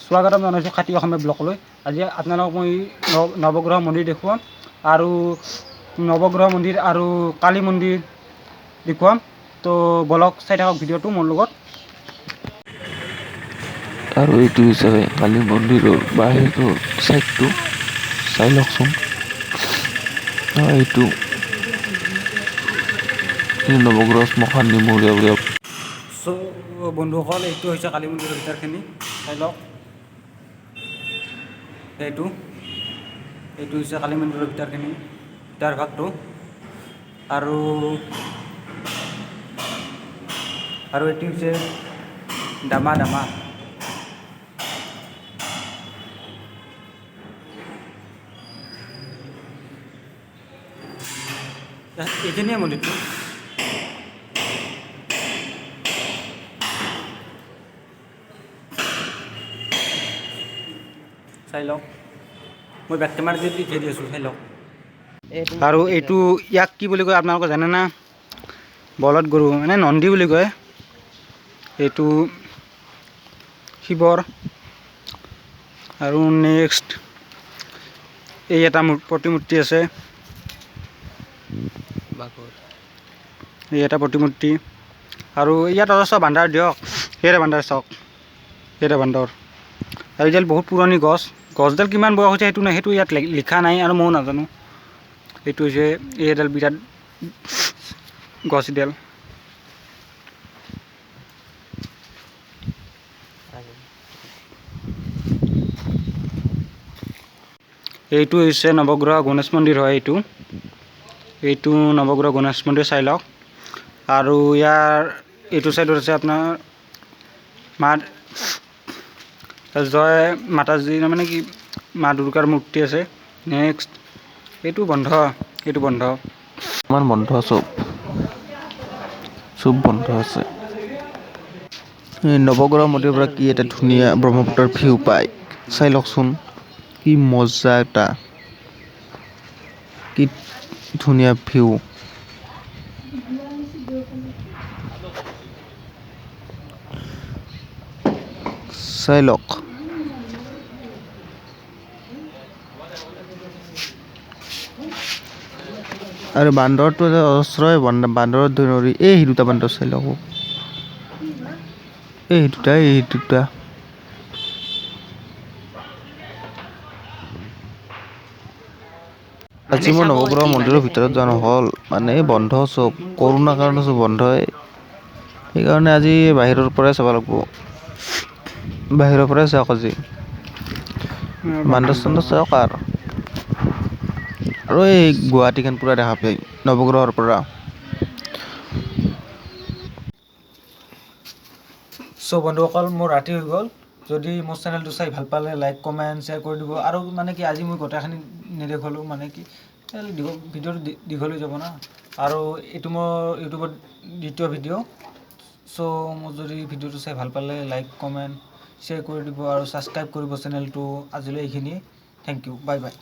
স্বাগতম জনাইছোঁ খাটি অসমীয়া ব্লগলৈ। আজি আপোনালোকক মই নৱগ্ৰহ মন্দিৰ দেখুৱাম আৰু নৱগ্ৰহ মন্দিৰ আৰু কালী মন্দিৰ দেখুৱাম। তো বলক চাই থাকক ভিডিঅ'টো মোৰ লগত। আৰু এইটো হিচাপে কালী মন্দিৰৰ বাহিৰৰ চাইডটো চাই লওকচোন। এইটো নৱগ্ৰহ শ্মশান নিমৰীয়া বুলি। চ' বন্ধুসকল, এইটো হৈছে কালী মন্দিৰৰ ভিতৰখিনি, চাই লওক। এইটো হৈছে কালী মন্দিৰৰ ভিতৰখিনি, ভিতৰ ভাগটো। আৰু এইটো হৈছে ডামা। এইখিনিয়ে মন্দিৰটো। চাই লওক, মই বেক কেমেৰা দি দি আছোঁ, চাই লওক। আৰু এইটো ইয়াক কি বুলি কয় আপোনালোকে জানে না? বলদ গৰু মানে নন্দী বুলি কয়। এইটো শিৱৰ। আৰু নেক্সট এই এটা প্ৰতিমূৰ্তি আছে, এই এটা প্ৰতিমূৰ্তি। আৰু ইয়াত অজস্ৰ বান্দাৰ দিয়ক, সেইৰে বান্দাৰ চাওক, সেইৰে বান্দৰ। আৰু এইডাল বহুত পুৰণি গছডাল কিমান বয়স হৈছে সেইটো ইয়াত লিখা নাই আৰু ময়ো নাজানো। এইটো হৈছে এইডাল বিৰাট গছ এডাল। এইটো হৈছে নৱগ্ৰহ গণেশ মন্দিৰ হয়। এইটো নৱগ্ৰহ গণেশ মন্দিৰ, চাই লওক। আৰু ইয়াৰ এইটো চাইডত আছে আপোনাৰ মা জয় মাতাজী, মানে কি মা দুৰ্গাৰ মূৰ্তি আছে। নেক্সট এইটো বন্ধ। আমাৰ বন্ধ, চব বন্ধ আছে। এই নৱগ্ৰহ মন্দিৰৰ পৰা কি এটা ধুনীয়া ব্ৰহ্মপুত্ৰৰ ভিউ পায়, চাই লওকচোন। কি মজা এটা, কি ধুনীয়া ভিউ। চাই লওক। আৰু বান্দৰটো অজস্ৰই বান্দৰৰ ধৰি এই দুটা বান্দৰ চাই লওক। এই দুটা আজি মোৰ নৱগ্ৰহ মন্দিৰৰ ভিতৰত যোৱা নহ'ল, মানে বন্ধ চব, কৰোণাৰ কাৰণে চব বন্ধই। সেইকাৰণে আজি বাহিৰৰ পৰাই চাব লাগিব, বাহিৰৰ পৰাই চাওক আজি। বান্দৰ চান্দৰ চাওক। আৰু এই গুৱাহাটীখন পুৰা দেখা পায় নৱগ্ৰহৰ পৰা। চ' বন্ধুসকল, মোৰ ৰাতি হৈ গ'ল। যদি মোৰ চেনেলটো চাই ভাল পালে লাইক কমেণ্ট শ্বেয়াৰ কৰি দিব। আৰু মানে কি আজি মই গোটেইখিনি নেদেখালোঁ, মানে কি ভিডিঅ'টো দীঘল হৈ যাব না। আৰু এইটো মোৰ ইউটিউবত দ্বিতীয় ভিডিঅ'। চ' মোৰ যদি ভিডিঅ'টো চাই ভাল পালে লাইক কমেণ্ট শ্বেয়াৰ কৰি দিব আৰু ছাবস্ক্ৰাইব কৰিব চেনেলটো। আজিলৈ এইখিনিয়ে, থেংক ইউ, বাই বাই।